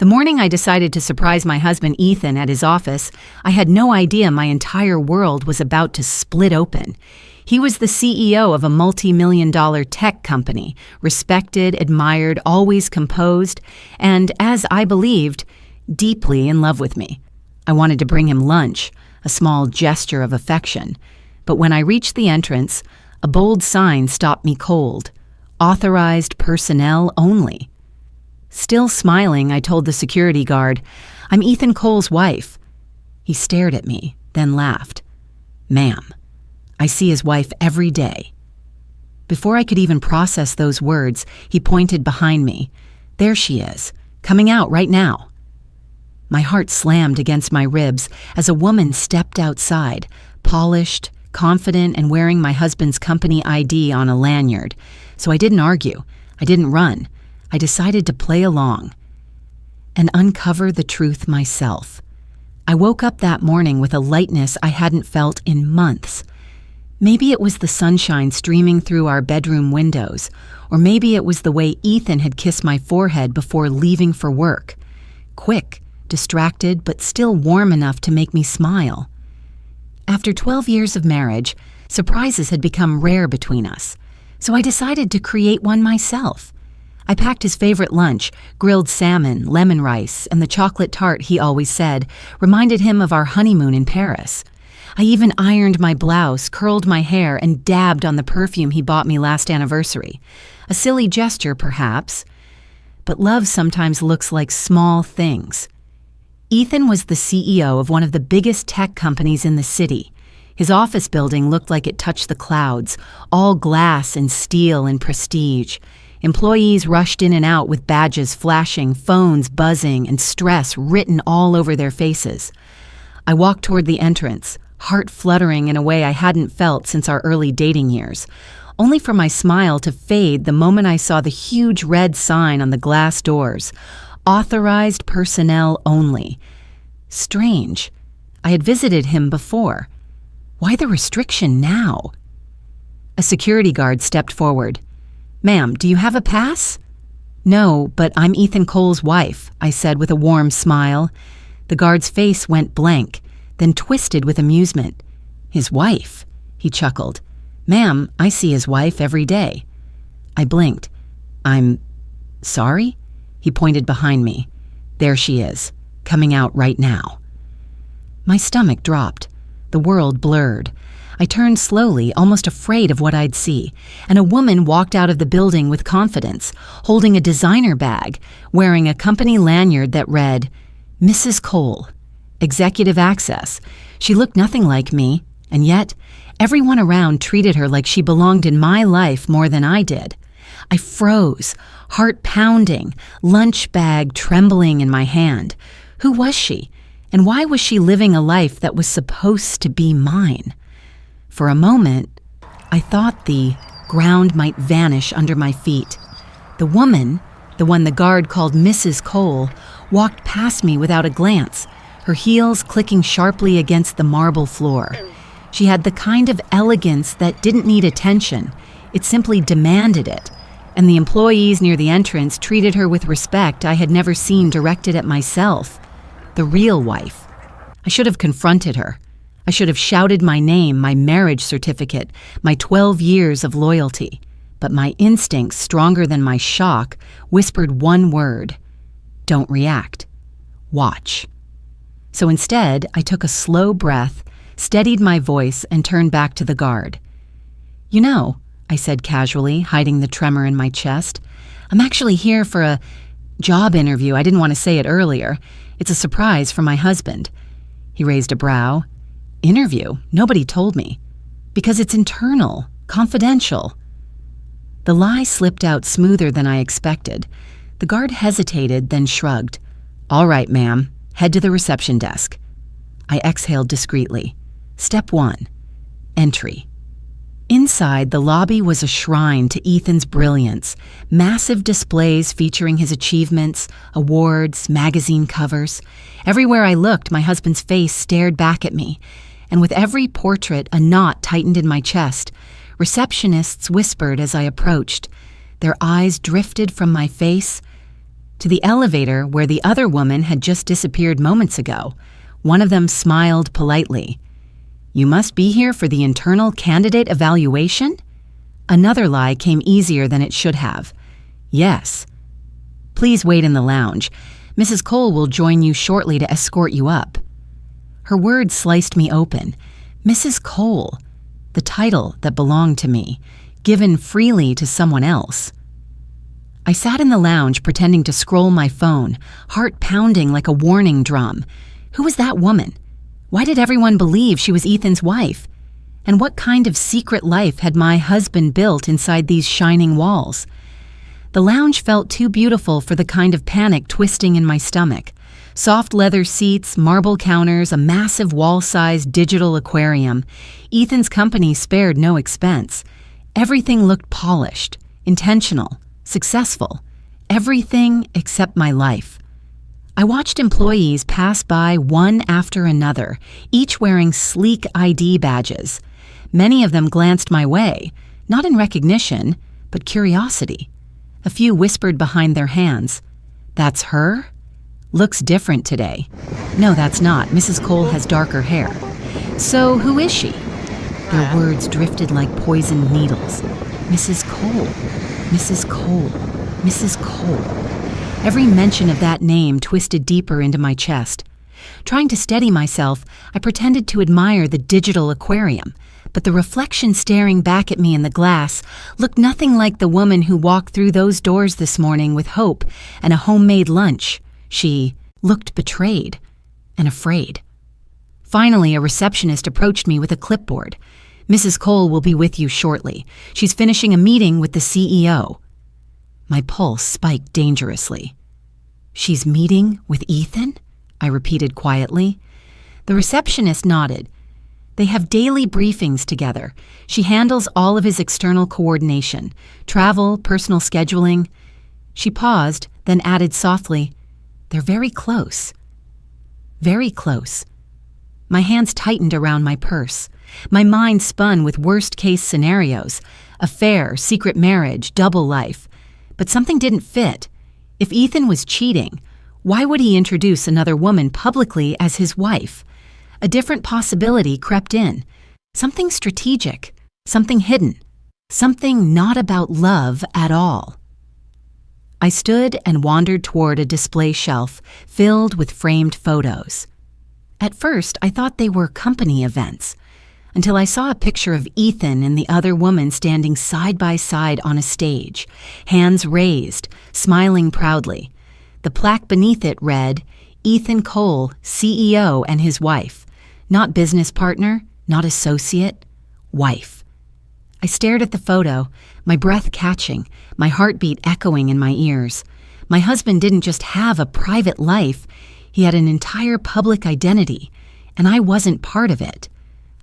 The morning I decided to surprise my husband Ethan at his office, I had no idea my entire world was about to split open. He was the CEO of a multi-million-dollar tech company, respected, admired, always composed, and, as I believed, deeply in love with me. I wanted to bring him lunch, a small gesture of affection. But when I reached the entrance, a bold sign stopped me cold. Authorized personnel only. Still smiling, I told the security guard, "I'm Ethan Cole's wife." He stared at me, then laughed. "Ma'am, I see his wife every day." Before I could even process those words, he pointed behind me. "There she is, coming out right now." My heart slammed against my ribs as a woman stepped outside, polished, confident, and wearing my husband's company ID on a lanyard. So I didn't argue. I didn't run. I decided to play along and uncover the truth myself. I woke up that morning with a lightness I hadn't felt in months. Maybe it was the sunshine streaming through our bedroom windows, or maybe it was the way Ethan had kissed my forehead before leaving for work. Quick, distracted, but still warm enough to make me smile. After 12 years of marriage, surprises had become rare between us, so I decided to create one myself. I packed his favorite lunch, grilled salmon, lemon rice, and the chocolate tart he always said reminded him of our honeymoon in Paris. I even ironed my blouse, curled my hair, and dabbed on the perfume he bought me last anniversary. A silly gesture, perhaps, but love sometimes looks like small things. Ethan was the CEO of one of the biggest tech companies in the city. His office building looked like it touched the clouds, all glass and steel and prestige. Employees rushed in and out with badges flashing, phones buzzing, and stress written all over their faces. I walked toward the entrance, heart fluttering in a way I hadn't felt since our early dating years, only for my smile to fade the moment I saw the huge red sign on the glass doors. Authorized personnel only. Strange. I had visited him before. Why the restriction now? A security guard stepped forward. "Ma'am, do you have a pass?" "No, but I'm Ethan Cole's wife," I said with a warm smile. The guard's face went blank, then twisted with amusement. "His wife?" he chuckled. "Ma'am, I see his wife every day." I blinked. "I'm sorry?" He pointed behind me. "There she is, coming out right now." My stomach dropped. The world blurred. I turned slowly, almost afraid of what I'd see, and a woman walked out of the building with confidence, holding a designer bag, wearing a company lanyard that read, "Mrs. Cole, Executive Access." She looked nothing like me, and yet everyone around treated her like she belonged in my life more than I did. I froze, heart pounding, lunch bag trembling in my hand. Who was she? And why was she living a life that was supposed to be mine? For a moment, I thought the ground might vanish under my feet. The woman, the one the guard called Mrs. Cole, walked past me without a glance, her heels clicking sharply against the marble floor. She had the kind of elegance that didn't need attention. It simply demanded it, and the employees near the entrance treated her with respect I had never seen directed at myself, the real wife. I should have confronted her. I should have shouted my name, my marriage certificate, my 12 years of loyalty. But my instincts, stronger than my shock, whispered one word: don't react. Watch. So instead, I took a slow breath, steadied my voice, and turned back to the guard. "You know," I said casually, hiding the tremor in my chest, "I'm actually here for a job interview. I didn't want to say it earlier. It's a surprise for my husband." He raised a brow. "Interview? Nobody told me." "Because it's internal, confidential." The lie slipped out smoother than I expected. The guard hesitated, then shrugged. "All right, ma'am. Head to the reception desk." I exhaled discreetly. Step 1. Entry. Inside, the lobby was a shrine to Ethan's brilliance. Massive displays featuring his achievements, awards, magazine covers. Everywhere I looked, my husband's face stared back at me, and with every portrait, a knot tightened in my chest. Receptionists whispered as I approached. Their eyes drifted from my face to the elevator where the other woman had just disappeared moments ago. One of them smiled politely. "You must be here for the internal candidate evaluation?" Another lie came easier than it should have. "Yes." "Please wait in the lounge. Mrs. Cole will join you shortly to escort you up." Her words sliced me open. Mrs. Cole, the title that belonged to me, given freely to someone else. I sat in the lounge pretending to scroll my phone, heart pounding like a warning drum. Who was that woman? Why did everyone believe she was Ethan's wife? And what kind of secret life had my husband built inside these shining walls? The lounge felt too beautiful for the kind of panic twisting in my stomach. Soft leather seats, marble counters, a massive wall-sized digital aquarium. Ethan's company spared no expense. Everything looked polished, intentional, successful. Everything except my life. I watched employees pass by one after another, each wearing sleek ID badges. Many of them glanced my way, not in recognition, but curiosity. A few whispered behind their hands, "That's her? Looks different today." "No, that's not. Mrs. Cole has darker hair." "So who is she?" Their words drifted like poisoned needles. "Mrs. Cole, Mrs. Cole, Mrs. Cole." Every mention of that name twisted deeper into my chest. Trying to steady myself, I pretended to admire the digital aquarium, but the reflection staring back at me in the glass looked nothing like the woman who walked through those doors this morning with hope and a homemade lunch. She looked betrayed and afraid. Finally, a receptionist approached me with a clipboard. "Mrs. Cole will be with you shortly. She's finishing a meeting with the CEO." My pulse spiked dangerously. "She's meeting with Ethan?" I repeated quietly. The receptionist nodded. "They have daily briefings together. She handles all of his external coordination, travel, personal scheduling." She paused, then added softly, "They're very close." Very close. My hands tightened around my purse. My mind spun with worst-case scenarios: affair, secret marriage, double life. But something didn't fit. If Ethan was cheating, why would he introduce another woman publicly as his wife? A different possibility crept in. Something strategic, something hidden, something not about love at all. I stood and wandered toward a display shelf filled with framed photos. At first, I thought they were company events, until I saw a picture of Ethan and the other woman standing side by side on a stage, hands raised, smiling proudly. The plaque beneath it read, "Ethan Cole, CEO and his wife. Not business partner, not associate, wife." I stared at the photo, my breath catching, my heartbeat echoing in my ears. My husband didn't just have a private life, he had an entire public identity, and I wasn't part of it.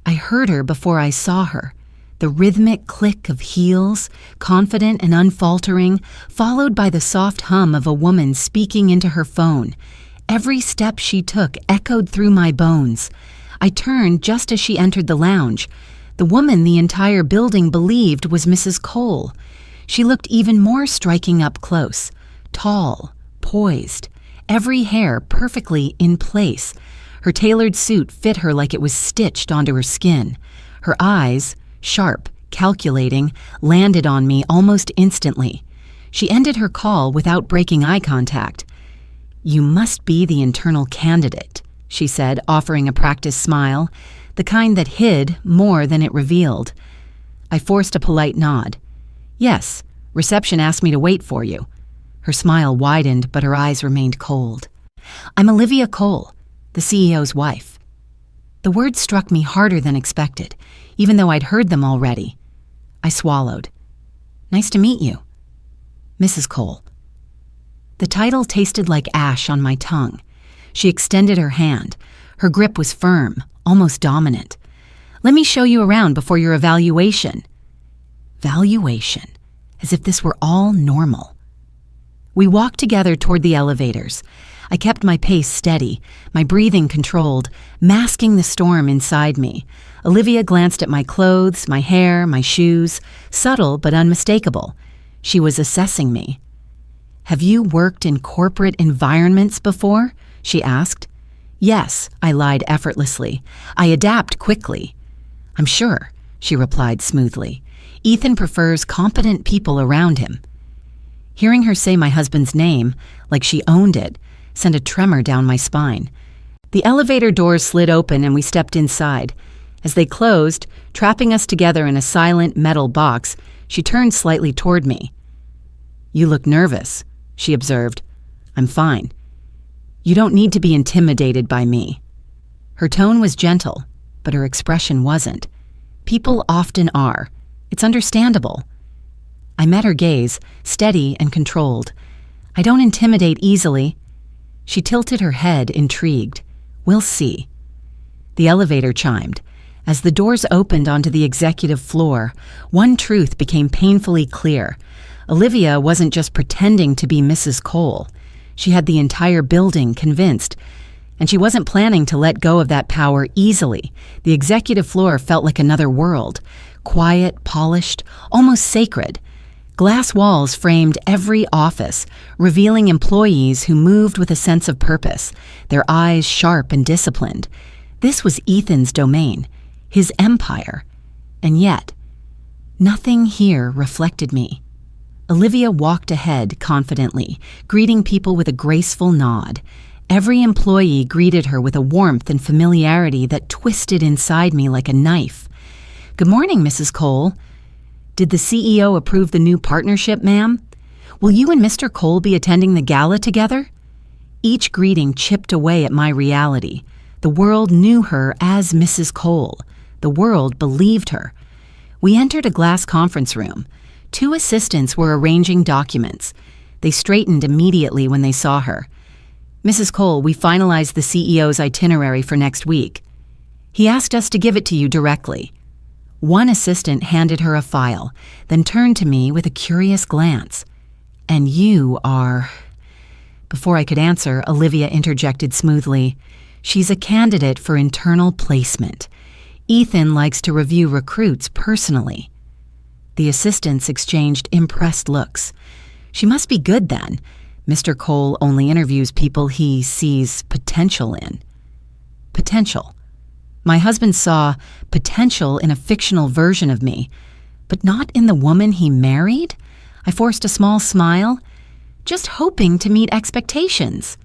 I heard her before I saw her, the rhythmic click of heels, confident and unfaltering, followed by the soft hum of a woman speaking into her phone. Every step she took echoed through my bones. I turned just as she entered the lounge. The woman the entire building believed was Mrs. Cole. She looked even more striking up close, tall, poised, every hair perfectly in place. Her tailored suit fit her like it was stitched onto her skin. Her eyes, sharp, calculating, landed on me almost instantly. She ended her call without breaking eye contact. "You must be the internal candidate," she said, offering a practiced smile, the kind that hid more than it revealed. I forced a polite nod. "Yes, reception asked me to wait for you." Her smile widened, but her eyes remained cold. "I'm Olivia Cole, the CEO's wife." The words struck me harder than expected, even though I'd heard them already. I swallowed. "Nice to meet you, Mrs. Cole." The title tasted like ash on my tongue. She extended her hand. Her grip was firm, almost dominant. "Let me show you around before your evaluation." Valuation, as if this were all normal. We walked together toward the elevators. I kept my pace steady, my breathing controlled, masking the storm inside me. Olivia glanced at my clothes, my hair, my shoes, subtle but unmistakable. She was assessing me. "Have you worked in corporate environments before?" she asked. "Yes," I lied effortlessly. "I adapt quickly." "I'm sure," she replied smoothly. "Ethan prefers competent people around him." Hearing her say my husband's name, like she owned it, sent a tremor down my spine. The elevator doors slid open and we stepped inside. As they closed, trapping us together in a silent metal box, she turned slightly toward me. "You look nervous," she observed. "I'm fine. You don't need to be intimidated by me." Her tone was gentle, but her expression wasn't. People often are. It's understandable. I met her gaze, steady and controlled. "I don't intimidate easily." She tilted her head, intrigued. "We'll see." The elevator chimed. As the doors opened onto the executive floor, one truth became painfully clear. Olivia wasn't just pretending to be Mrs. Cole. She had the entire building convinced, and she wasn't planning to let go of that power easily. The executive floor felt like another world, quiet, polished, almost sacred. Glass walls framed every office, revealing employees who moved with a sense of purpose, their eyes sharp and disciplined. This was Ethan's domain, his empire. And yet, nothing here reflected me. Olivia walked ahead confidently, greeting people with a graceful nod. Every employee greeted her with a warmth and familiarity that twisted inside me like a knife. "Good morning, Mrs. Cole." "Did the CEO approve the new partnership, ma'am?" "Will you and Mr. Cole be attending the gala together?" Each greeting chipped away at my reality. The world knew her as Mrs. Cole. The world believed her. We entered a glass conference room. 2 assistants were arranging documents. They straightened immediately when they saw her. "Mrs. Cole, we finalized the CEO's itinerary for next week. He asked us to give it to you directly." One assistant handed her a file, then turned to me with a curious glance. "And you are—" Before I could answer, Olivia interjected smoothly. "She's a candidate for internal placement. Ethan likes to review recruits personally." The assistants exchanged impressed looks. "She must be good then. Mr. Cole only interviews people he sees potential in." Potential. My husband saw potential in a fictional version of me, but not in the woman he married? I forced a small smile, just hoping to meet expectations.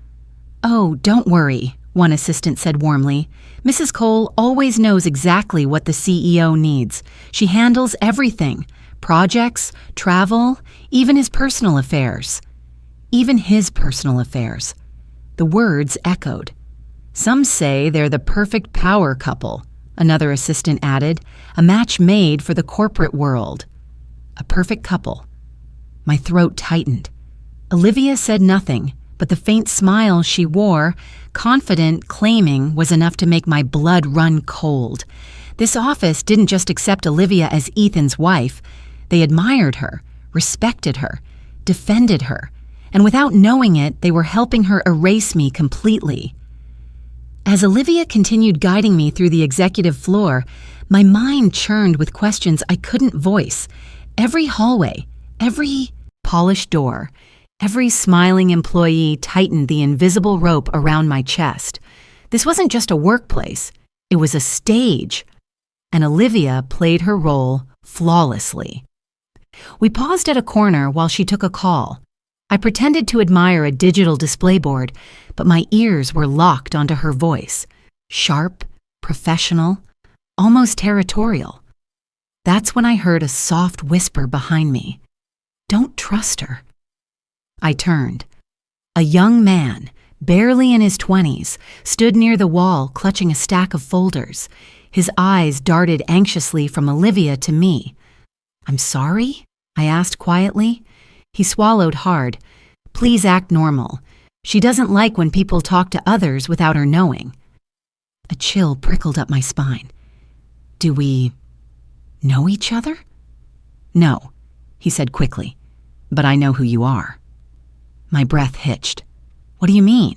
"Oh, don't worry," one assistant said warmly. "Mrs. Cole always knows exactly what the CEO needs. She handles everything. Projects, travel, even his personal affairs." Even his personal affairs. The words echoed. "Some say they're the perfect power couple," another assistant added, "a match made for the corporate world." A perfect couple. My throat tightened. Olivia said nothing, but the faint smile she wore, confident, claiming, was enough to make my blood run cold. This office didn't just accept Olivia as Ethan's wife. They admired her, respected her, defended her, and without knowing it, they were helping her erase me completely. As Olivia continued guiding me through the executive floor, my mind churned with questions I couldn't voice. Every hallway, every polished door, every smiling employee tightened the invisible rope around my chest. This wasn't just a workplace, it was a stage, and Olivia played her role flawlessly. We paused at a corner while she took a call. I pretended to admire a digital display board, but my ears were locked onto her voice. Sharp, professional, almost territorial. That's when I heard a soft whisper behind me. "Don't trust her." I turned. A young man, barely in his 20s, stood near the wall clutching a stack of folders. His eyes darted anxiously from Olivia to me. "I'm sorry?" I asked quietly. He swallowed hard. "Please act normal. She doesn't like when people talk to others without her knowing." A chill prickled up my spine. "Do we know each other?" "No," he said quickly, "but I know who you are." My breath hitched. "What do you mean?"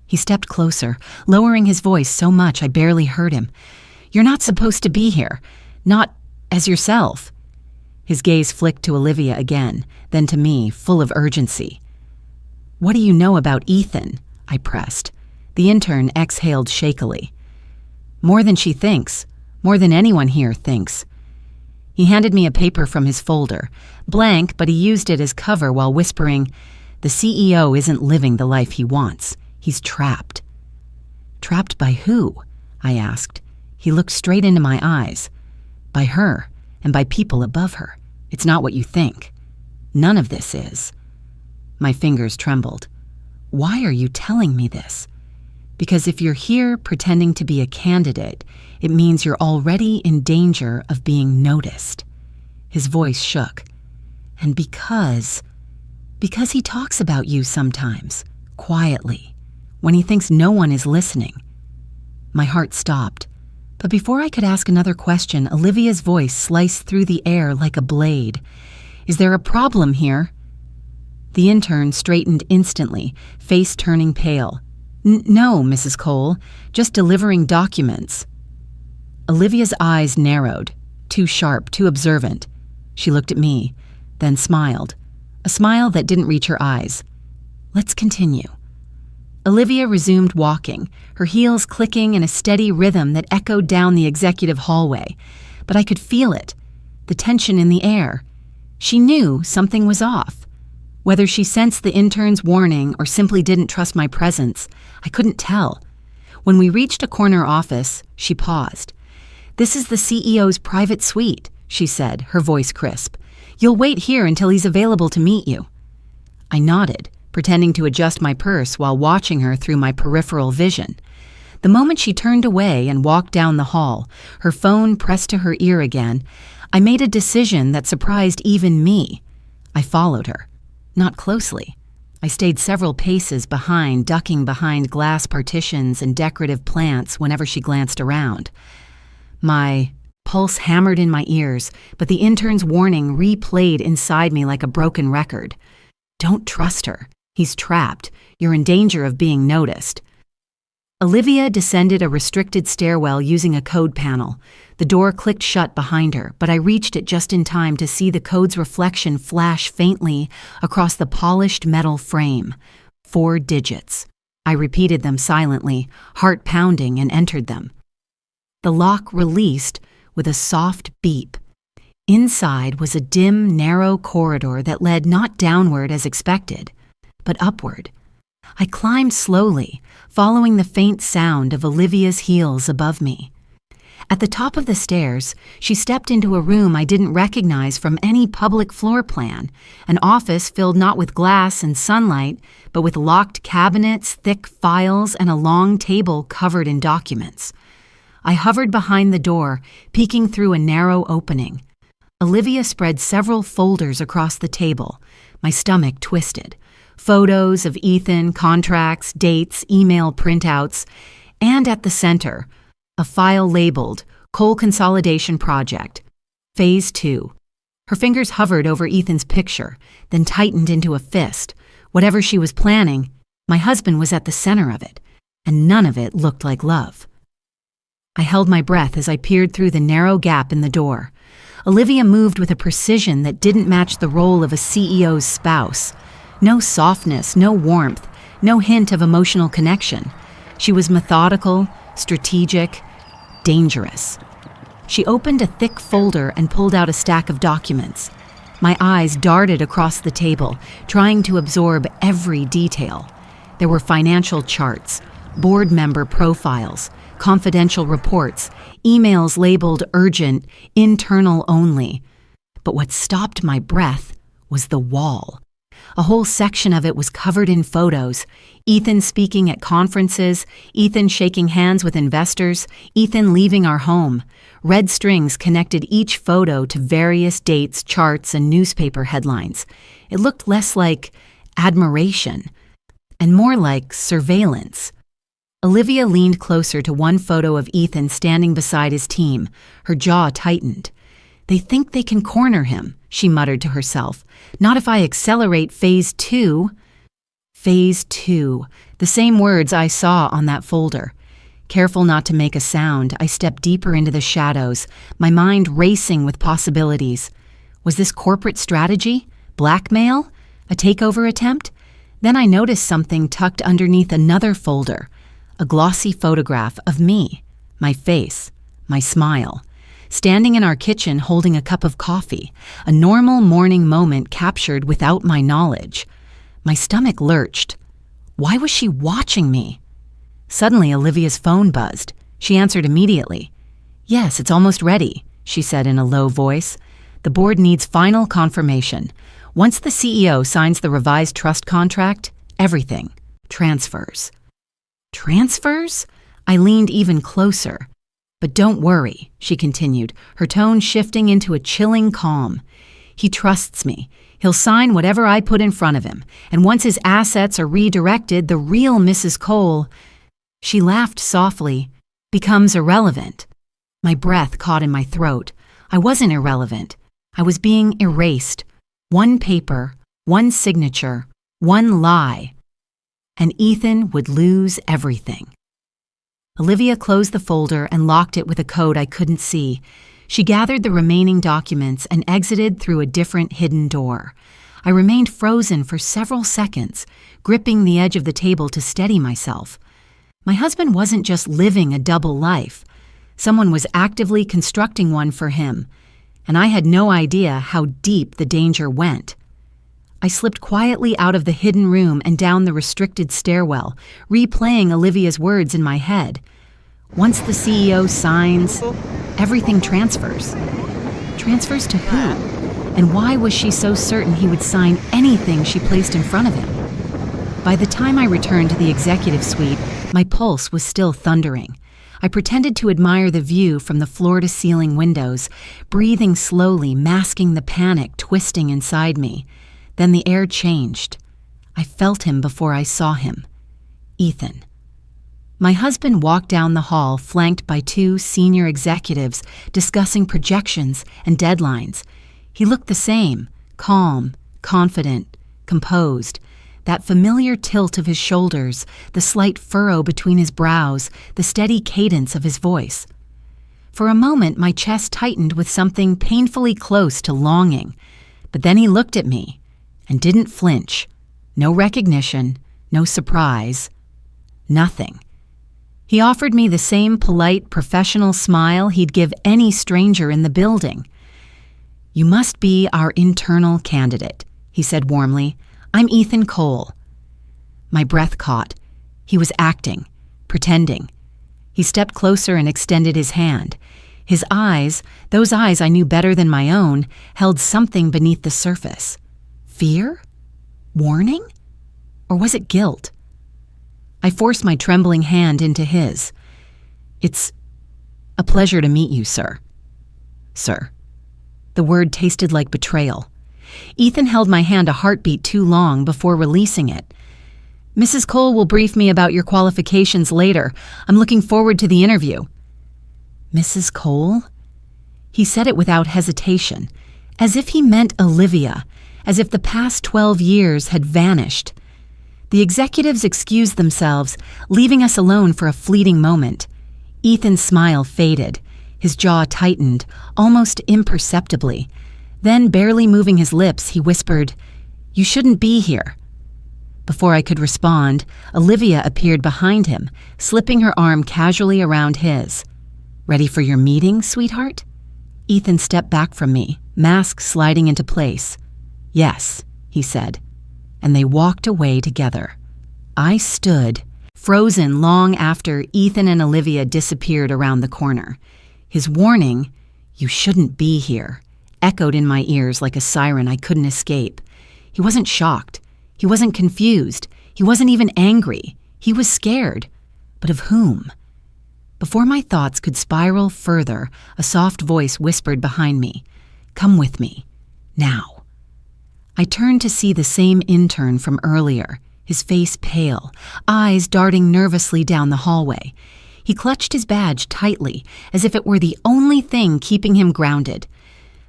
He stepped closer, lowering his voice so much I barely heard him. "You're not supposed to be here. Not as yourself." His gaze flicked to Olivia again, then to me, full of urgency. "What do you know about Ethan?" I pressed. The intern exhaled shakily. "More than she thinks. More than anyone here thinks." He handed me a paper from his folder, blank, but he used it as cover while whispering, "The CEO isn't living the life he wants. He's trapped." "Trapped by who?" I asked. He looked straight into my eyes. "By her, and by people above her. It's not what you think. None of this is." My fingers trembled. "Why are you telling me this?" "Because if you're here pretending to be a candidate, it means you're already in danger of being noticed." His voice shook. "And because he talks about you sometimes, quietly, when he thinks no one is listening." My heart stopped. But before I could ask another question, Olivia's voice sliced through the air like a blade. "Is there a problem here?" The intern straightened instantly, face turning pale. No, Mrs. Cole, just delivering documents." Olivia's eyes narrowed, too sharp, too observant. She looked at me, then smiled, a smile that didn't reach her eyes. "Let's continue." Olivia resumed walking, her heels clicking in a steady rhythm that echoed down the executive hallway, but I could feel it, the tension in the air. She knew something was off. Whether she sensed the intern's warning or simply didn't trust my presence, I couldn't tell. When we reached a corner office, she paused. "This is the CEO's private suite," she said, her voice crisp. "You'll wait here until he's available to meet you." I nodded, pretending to adjust my purse while watching her through my peripheral vision. The moment she turned away and walked down the hall, her phone pressed to her ear again, I made a decision that surprised even me. I followed her. Not closely. I stayed several paces behind, ducking behind glass partitions and decorative plants whenever she glanced around. My pulse hammered in my ears, but the intern's warning replayed inside me like a broken record. "Don't trust her. He's trapped. You're in danger of being noticed." Olivia descended a restricted stairwell using a code panel. The door clicked shut behind her, but I reached it just in time to see the code's reflection flash faintly across the polished metal frame. 4 digits. I repeated them silently, heart pounding, and entered them. The lock released with a soft beep. Inside was a dim, narrow corridor that led not downward as expected, but upward. I climbed slowly, following the faint sound of Olivia's heels above me. At the top of the stairs, she stepped into a room I didn't recognize from any public floor plan, an office filled not with glass and sunlight, but with locked cabinets, thick files, and a long table covered in documents. I hovered behind the door, peeking through a narrow opening. Olivia spread several folders across the table. My stomach twisted. Photos of Ethan, contracts, dates, email printouts, and at the center, a file labeled Coal Consolidation Project, Phase 2. Her fingers hovered over Ethan's picture, then tightened into a fist. Whatever she was planning, my husband was at the center of it, and none of it looked like love. I held my breath as I peered through the narrow gap in the door. Olivia moved with a precision that didn't match the role of a CEO's spouse. No softness, no warmth, no hint of emotional connection. She was methodical, strategic, dangerous. She opened a thick folder and pulled out a stack of documents. My eyes darted across the table, trying to absorb every detail. There were financial charts, board member profiles, confidential reports, emails labeled urgent, internal only. But what stopped my breath was the wall. A whole section of it was covered in photos. Ethan speaking at conferences, Ethan shaking hands with investors, Ethan leaving our home. Red strings connected each photo to various dates, charts, and newspaper headlines. It looked less like admiration and more like surveillance. Olivia leaned closer to one photo of Ethan standing beside his team. Her jaw tightened. "They think they can corner him," she muttered to herself. "Not if I accelerate Phase 2. Phase 2. The same words I saw on that folder. Careful not to make a sound, I stepped deeper into the shadows, my mind racing with possibilities. Was this corporate strategy? Blackmail? A takeover attempt? Then I noticed something tucked underneath another folder, a glossy photograph of me, my face, my smile, standing in our kitchen holding a cup of coffee, a normal morning moment captured without my knowledge. My stomach lurched. Why was she watching me? Suddenly, Olivia's phone buzzed. She answered immediately. "Yes, it's almost ready," she said in a low voice. "The board needs final confirmation. Once the CEO signs the revised trust contract, everything transfers." Transfers? I leaned even closer. "But don't worry," she continued, her tone shifting into a chilling calm. "He trusts me. He'll sign whatever I put in front of him, and once his assets are redirected, the real Mrs. Cole," she laughed softly, "becomes irrelevant." My breath caught in my throat. I wasn't irrelevant. I was being erased. One paper, one signature, one lie. And Ethan would lose everything. Olivia closed the folder and locked it with a code I couldn't see. She gathered the remaining documents and exited through a different hidden door. I remained frozen for several seconds, gripping the edge of the table to steady myself. My husband wasn't just living a double life. Someone was actively constructing one for him, and I had no idea how deep the danger went. I slipped quietly out of the hidden room and down the restricted stairwell, replaying Olivia's words in my head. Once the CEO signs, everything transfers. Transfers to who? And why was she so certain he would sign anything she placed in front of him? By the time I returned to the executive suite, my pulse was still thundering. I pretended to admire the view from the floor-to-ceiling windows, breathing slowly, masking the panic twisting inside me. Then the air changed. I felt him before I saw him. Ethan. My husband walked down the hall, flanked by two senior executives discussing projections and deadlines. He looked the same, calm, confident, composed. That familiar tilt of his shoulders, the slight furrow between his brows, the steady cadence of his voice. For a moment, my chest tightened with something painfully close to longing. But then he looked at me and didn't flinch. No recognition, no surprise, nothing. He offered me the same polite, professional smile he'd give any stranger in the building. "You must be our internal candidate," he said warmly. "I'm Ethan Cole." My breath caught. He was acting, pretending. He stepped closer and extended his hand. His eyes, those eyes I knew better than my own, held something beneath the surface. Fear? Warning? Or was it guilt? I forced my trembling hand into his. "It's a pleasure to meet you, sir." "Sir." The word tasted like betrayal. Ethan held my hand a heartbeat too long before releasing it. "Mrs. Cole will brief me about your qualifications later. I'm looking forward to the interview." "Mrs. Cole?" He said it without hesitation, as if he meant Olivia, as if the past 12 years had vanished. The executives excused themselves, leaving us alone for a fleeting moment. Ethan's smile faded. His jaw tightened, almost imperceptibly. Then, barely moving his lips, he whispered, "You shouldn't be here." Before I could respond, Olivia appeared behind him, slipping her arm casually around his. "Ready for your meeting, sweetheart?" Ethan stepped back from me, mask sliding into place. "Yes," he said, and they walked away together. I stood, frozen long after Ethan and Olivia disappeared around the corner. His warning, "You shouldn't be here," echoed in my ears like a siren I couldn't escape. He wasn't shocked. He wasn't confused. He wasn't even angry. He was scared. But of whom? Before my thoughts could spiral further, a soft voice whispered behind me, "Come with me. Now." I turned to see the same intern from earlier, his face pale, eyes darting nervously down the hallway. He clutched his badge tightly, as if it were the only thing keeping him grounded.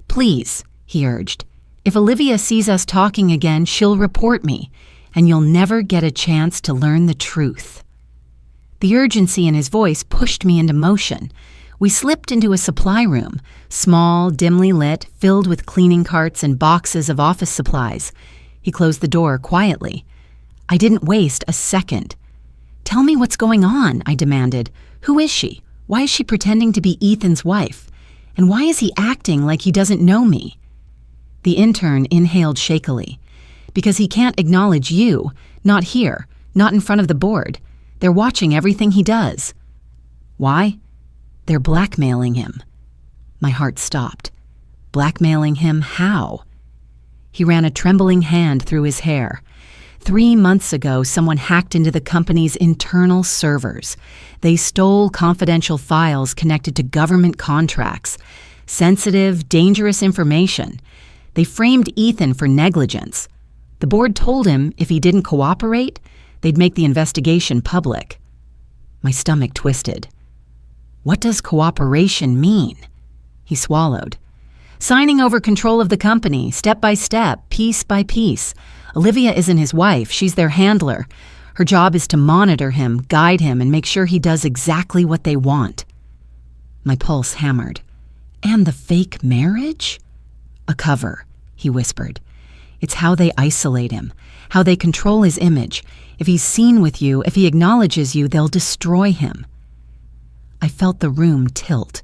"Please," he urged, "if Olivia sees us talking again, she'll report me, and you'll never get a chance to learn the truth." The urgency in his voice pushed me into motion. We slipped into a supply room, small, dimly lit, filled with cleaning carts and boxes of office supplies. He closed the door quietly. I didn't waste a second. "Tell me what's going on," I demanded. "Who is she? Why is she pretending to be Ethan's wife? And why is he acting like he doesn't know me?" The intern inhaled shakily. "Because he can't acknowledge you, not here, not in front of the board. They're watching everything he does." "Why?" "They're blackmailing him." My heart stopped. Blackmailing him how? He ran a trembling hand through his hair. 3 months ago, someone hacked into the company's internal servers. They stole confidential files connected to government contracts. Sensitive, dangerous information. They framed Ethan for negligence. The board told him if he didn't cooperate, they'd make the investigation public. My stomach twisted. "What does cooperation mean?" He swallowed. "Signing over control of the company, step by step, piece by piece. Olivia isn't his wife, she's their handler. Her job is to monitor him, guide him, and make sure he does exactly what they want." My pulse hammered. "And the fake marriage?" "A cover," he whispered. "It's how they isolate him, how they control his image. If he's seen with you, if he acknowledges you, they'll destroy him." I felt the room tilt.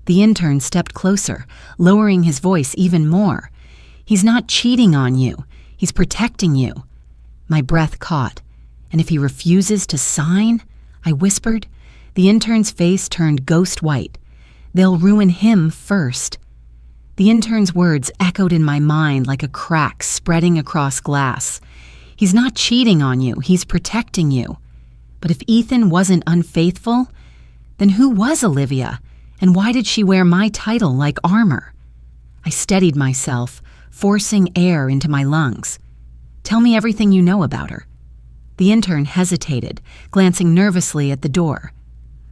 The intern stepped closer, lowering his voice even more. "He's not cheating on you. He's protecting you." My breath caught. "And if he refuses to sign?" I whispered. The intern's face turned ghost white. "They'll ruin him first." The intern's words echoed in my mind like a crack spreading across glass. "He's not cheating on you. He's protecting you." But if Ethan wasn't unfaithful, then who was Olivia? And why did she wear my title like armor? I steadied myself, forcing air into my lungs. "Tell me everything you know about her." The intern hesitated, glancing nervously at the door.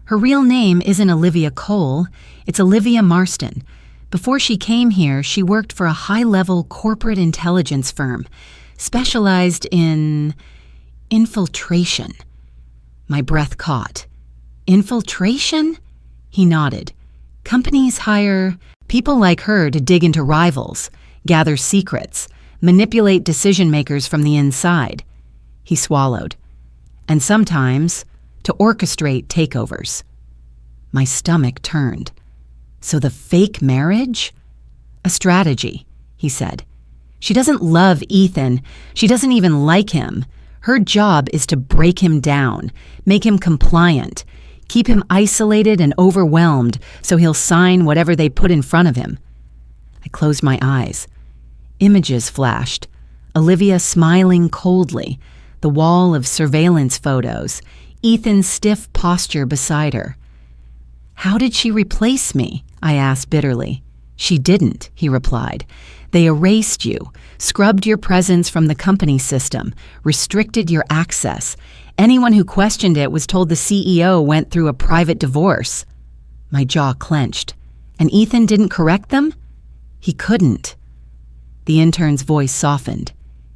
"Her real name isn't Olivia Cole, it's Olivia Marston. Before she came here, she worked for a high-level corporate intelligence firm, specialized in infiltration." My breath caught. "Infiltration?" He nodded. "Companies hire people like her to dig into rivals, gather secrets, manipulate decision-makers from the inside." He swallowed. "And sometimes to orchestrate takeovers." My stomach turned. "So the fake marriage?" "A strategy," he said. "She doesn't love Ethan. She doesn't even like him. Her job is to break him down, make him compliant, keep him isolated and overwhelmed so he'll sign whatever they put in front of him." I closed my eyes. Images flashed. Olivia smiling coldly, the wall of surveillance photos, Ethan's stiff posture beside her. "How did she replace me?" I asked bitterly. "She didn't," he replied. "They erased you, scrubbed your presence from the company system, restricted your access. Anyone who questioned it was told the CEO went through a private divorce." My jaw clenched. "And Ethan didn't correct them?" "He couldn't." The intern's voice softened.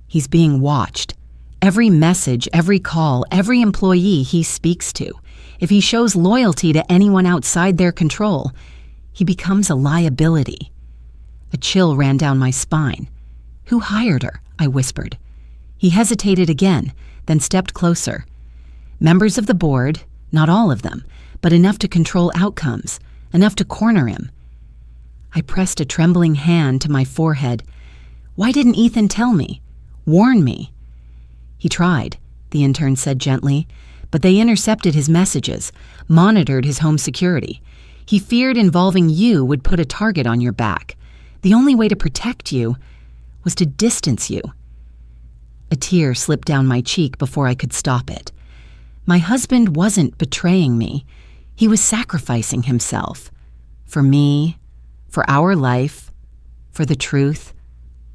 "He's being watched. Every message, every call, every employee he speaks to. If he shows loyalty to anyone outside their control, he becomes a liability." A chill ran down my spine. "Who hired her?" I whispered. He hesitated again, then stepped closer. "Members of the board, not all of them, but enough to control outcomes, enough to corner him." I pressed a trembling hand to my forehead. "Why didn't Ethan tell me? Warn me?" "He tried," the intern said gently, "but they intercepted his messages, monitored his home security. He feared involving you would put a target on your back. The only way to protect you was to distance you." A tear slipped down my cheek before I could stop it. My husband wasn't betraying me. He was sacrificing himself. For me, for our life, for the truth.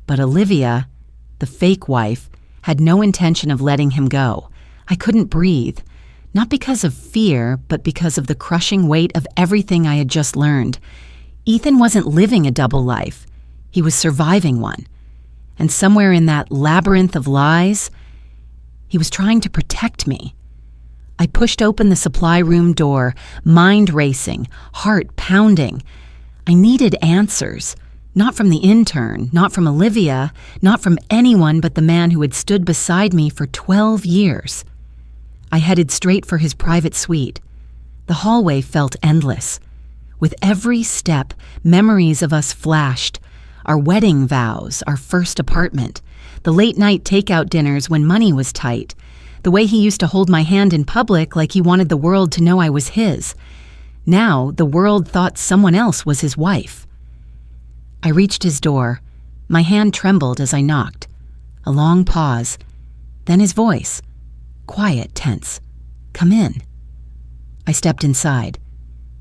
But Olivia, the fake wife, had no intention of letting him go. I couldn't breathe, not because of fear, but because of the crushing weight of everything I had just learned. Ethan wasn't living a double life. He was surviving one. And somewhere in that labyrinth of lies, he was trying to protect me. I pushed open the supply room door, mind racing, heart pounding. I needed answers. Not from the intern, not from Olivia, not from anyone but the man who had stood beside me for 12 years. I headed straight for his private suite. The hallway felt endless. With every step, memories of us flashed. Our wedding vows, our first apartment, the late-night takeout dinners when money was tight, the way he used to hold my hand in public like he wanted the world to know I was his. Now, the world thought someone else was his wife. I reached his door. My hand trembled as I knocked. A long pause. Then his voice. Quiet, tense. "Come in." I stepped inside.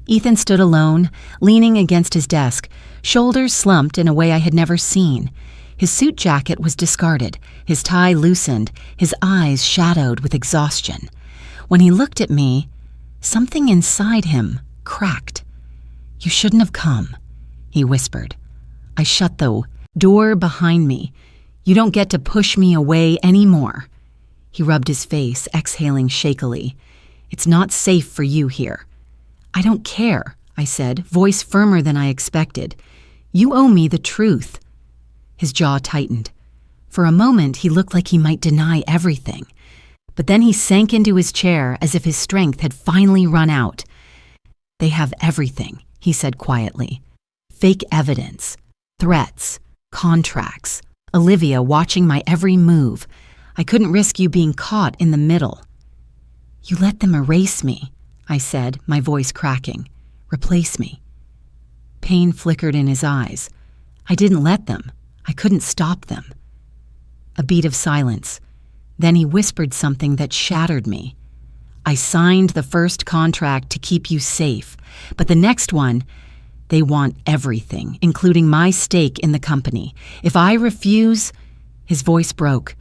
Ethan stood alone, leaning against his desk, shoulders slumped in a way I had never seen. His suit jacket was discarded, his tie loosened, his eyes shadowed with exhaustion. When he looked at me, something inside him cracked. "You shouldn't have come," he whispered. I shut the door behind me. "You don't get to push me away anymore." He rubbed his face, exhaling shakily. "It's not safe for you here." "I don't care," I said, voice firmer than I expected. "You owe me the truth." His jaw tightened. For a moment, he looked like he might deny everything. But then he sank into his chair as if his strength had finally run out. "They have everything," he said quietly. "Fake evidence. Threats, contracts, Olivia watching my every move. I couldn't risk you being caught in the middle." "You let them erase me," I said, my voice cracking. "Replace me." Pain flickered in his eyes. "I didn't let them. I couldn't stop them." A beat of silence. Then he whispered something that shattered me. "I signed the first contract to keep you safe, but the next one, they want everything, including my stake in the company. If I refuse..." His voice broke.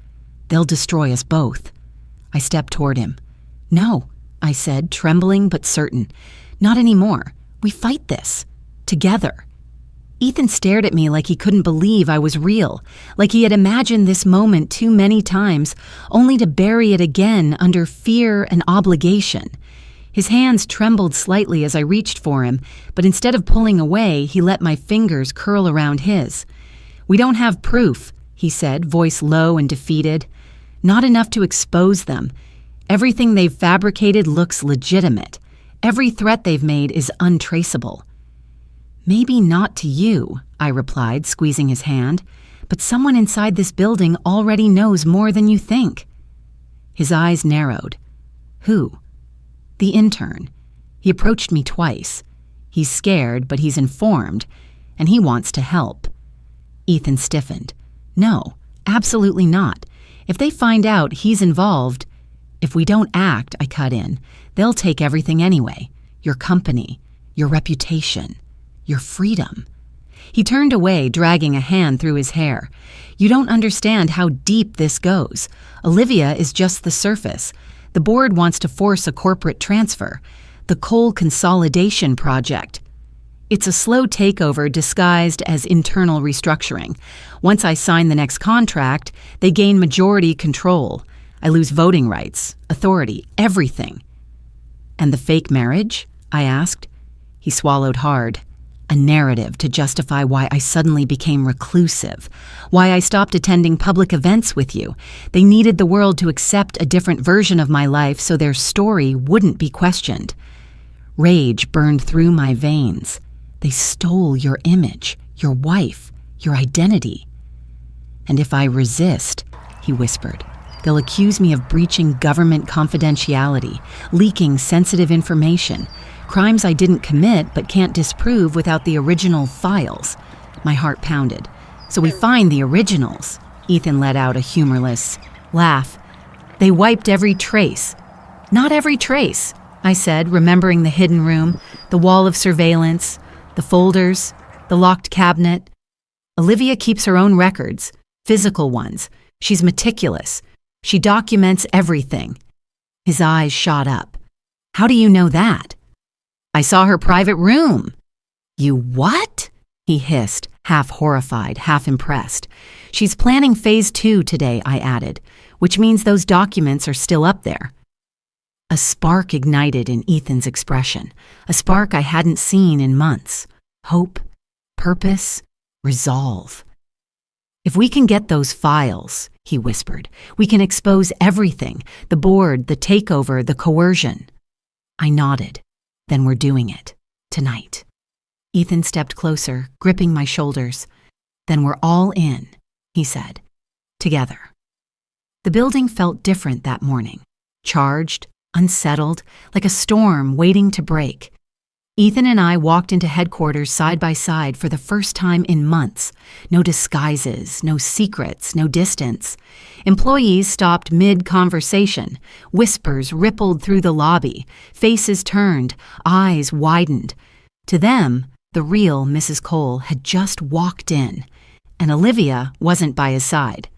"They'll destroy us both." I stepped toward him. "No," I said, trembling but certain. "Not anymore. We fight this. Together." Ethan stared at me like he couldn't believe I was real, like he had imagined this moment too many times, only to bury it again under fear and obligation. His hands trembled slightly as I reached for him, but instead of pulling away, he let my fingers curl around his. "We don't have proof," he said, voice low and defeated. "Not enough to expose them. Everything they've fabricated looks legitimate. Every threat they've made is untraceable." "Maybe not to you," I replied, squeezing his hand, "but someone inside this building already knows more than you think." His eyes narrowed. "Who?" "The intern. He approached me twice. He's scared, but he's informed, and he wants to help." Ethan stiffened. "No, absolutely not. If they find out he's involved..." "If we don't act," I cut in, "they'll take everything anyway. Your company, your reputation, your freedom." He turned away, dragging a hand through his hair. "You don't understand how deep this goes. Olivia is just the surface. The board wants to force a corporate transfer, the coal consolidation project. It's a slow takeover disguised as internal restructuring. Once I sign the next contract, they gain majority control. I lose voting rights, authority, everything." "And the fake marriage?" I asked. He swallowed hard. "A narrative to justify why I suddenly became reclusive, why I stopped attending public events with you. They needed the world to accept a different version of my life so their story wouldn't be questioned." Rage burned through my veins. "They stole your image, your wife, your identity." "And if I resist," he whispered, "they'll accuse me of breaching government confidentiality, leaking sensitive information. Crimes I didn't commit but can't disprove without the original files." My heart pounded. "So we find the originals." Ethan let out a humorless laugh. "They wiped every trace." "Not every trace," I said, remembering the hidden room, the wall of surveillance, the folders, the locked cabinet. "Olivia keeps her own records, physical ones. She's meticulous. She documents everything." His eyes shot up. "How do you know that?" "I saw her private room." "You what?" he hissed, half horrified, half impressed. "She's planning phase 2 today," I added, "which means those documents are still up there." A spark ignited in Ethan's expression, a spark I hadn't seen in months. Hope, purpose, resolve. "If we can get those files," he whispered, "we can expose everything, the board, the takeover, the coercion." I nodded. "Then we're doing it. Tonight." Ethan stepped closer, gripping my shoulders. "Then we're all in," he said. "Together." The building felt different that morning. Charged, unsettled, like a storm waiting to break. Ethan and I walked into headquarters side by side for the first time in months. No disguises, no secrets, no distance. Employees stopped mid-conversation. Whispers rippled through the lobby. Faces turned, eyes widened. To them, the real Mrs. Cole had just walked in, and Olivia wasn't by his side.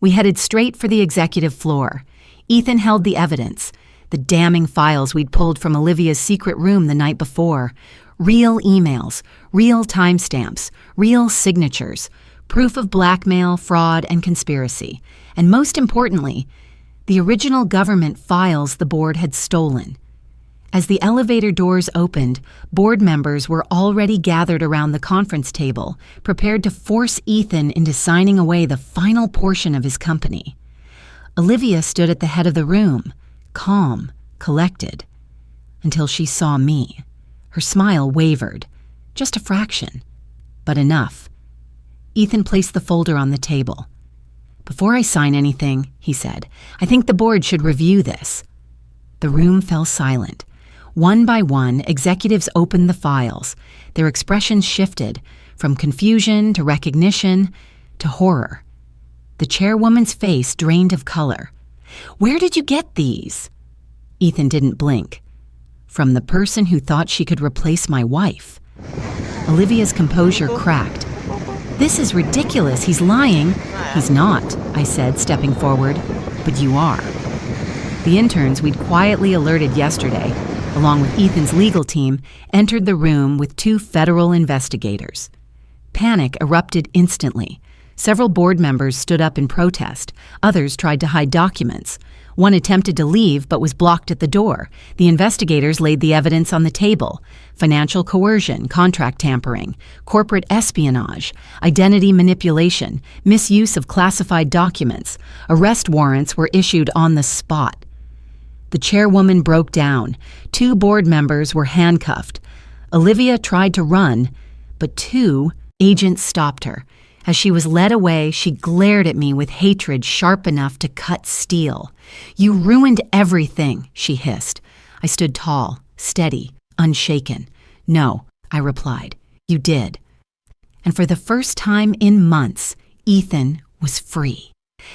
We headed straight for the executive floor. Ethan held the evidence. The damning files we'd pulled from Olivia's secret room the night before. Real emails, real timestamps, real signatures, proof of blackmail, fraud, and conspiracy. And most importantly, the original government files the board had stolen. As the elevator doors opened, board members were already gathered around the conference table, prepared to force Ethan into signing away the final portion of his company. Olivia stood at the head of the room, calm, collected, until she saw me. Her smile wavered, just a fraction, but enough. Ethan placed the folder on the table. "Before I sign anything," he said, "I think the board should review this." The room fell silent. One by one, executives opened the files. Their expressions shifted, from confusion to recognition to horror. The chairwoman's face drained of color. "Where did you get these?" Ethan didn't blink. "From the person who thought she could replace my wife." Olivia's composure cracked. "This is ridiculous. He's lying." "He's not," I said, stepping forward. "But you are." The interns we'd quietly alerted yesterday, along with Ethan's legal team, entered the room with 2 federal investigators. Panic erupted instantly. Several board members stood up in protest. Others tried to hide documents. One attempted to leave but was blocked at the door. The investigators laid the evidence on the table: financial coercion, contract tampering, corporate espionage, identity manipulation, misuse of classified documents. Arrest warrants were issued on the spot. The chairwoman broke down. 2 board members were handcuffed. Olivia tried to run, but 2 agents stopped her. As she was led away, she glared at me with hatred sharp enough to cut steel. "You ruined everything," she hissed. I stood tall, steady, unshaken. "No," I replied, "you did." And for the first time in months, Ethan was free.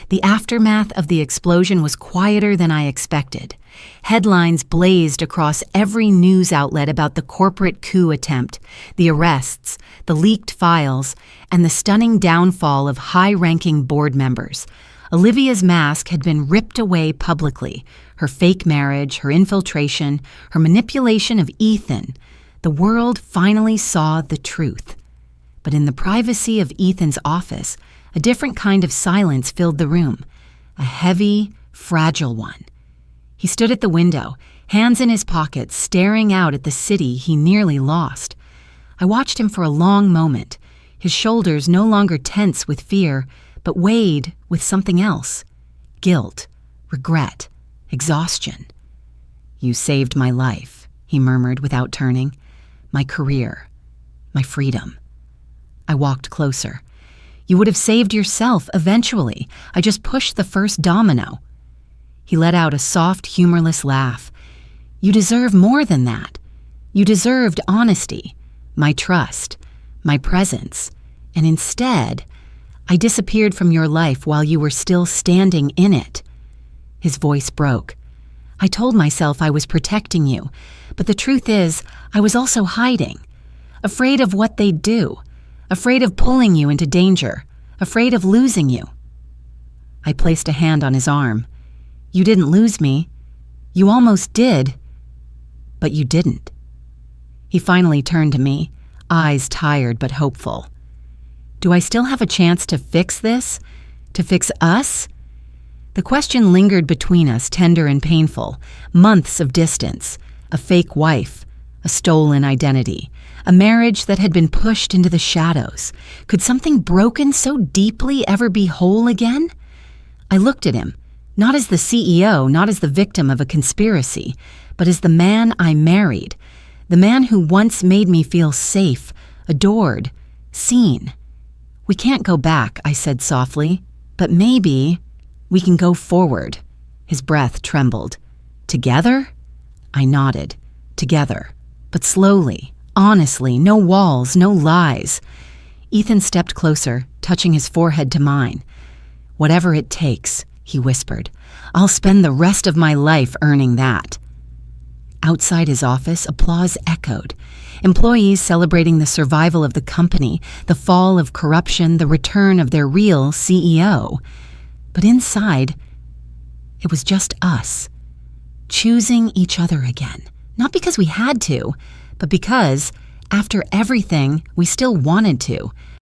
The aftermath of the explosion was quieter than I expected. Headlines blazed across every news outlet about the corporate coup attempt, the arrests, the leaked files, and the stunning downfall of high-ranking board members. Olivia's mask had been ripped away publicly. Her fake marriage, her infiltration, her manipulation of Ethan. The world finally saw the truth. But in the privacy of Ethan's office, a different kind of silence filled the room, a heavy, fragile one. He stood at the window, hands in his pockets, staring out at the city he nearly lost. I watched him for a long moment, his shoulders no longer tense with fear, but weighed with something else: guilt, regret, exhaustion. "You saved my life," he murmured without turning. "My career, my freedom." I walked closer. "You would have saved yourself eventually. I just pushed the first domino." He let out a soft, humorless laugh. "You deserve more than that. You deserved honesty, my trust, my presence, and instead, I disappeared from your life while you were still standing in it." His voice broke. "I told myself I was protecting you, but the truth is, I was also hiding, afraid of what they'd do, afraid of pulling you into danger, afraid of losing you." I placed a hand on his arm. "You didn't lose me. You almost did, but you didn't." He finally turned to me, eyes tired but hopeful. "Do I still have a chance to fix this? To fix us?" The question lingered between us, tender and painful. Months of distance, a fake wife, a stolen identity, a marriage that had been pushed into the shadows. Could something broken so deeply ever be whole again? I looked at him, not as the CEO, not as the victim of a conspiracy, but as the man I married, the man who once made me feel safe, adored, seen. We can't go back, I said softly, but maybe we can go forward. His breath trembled. Together? I nodded. Together. But slowly, honestly, no walls, no lies. Ethan stepped closer, touching his forehead to mine. Whatever it takes, he whispered. I'll spend the rest of my life earning that. Outside his office, applause echoed. Employees celebrating the survival of the company, the fall of corruption, the return of their real CEO. But inside, it was just us, choosing each other again. Not because we had to, but because, after everything, we still wanted to.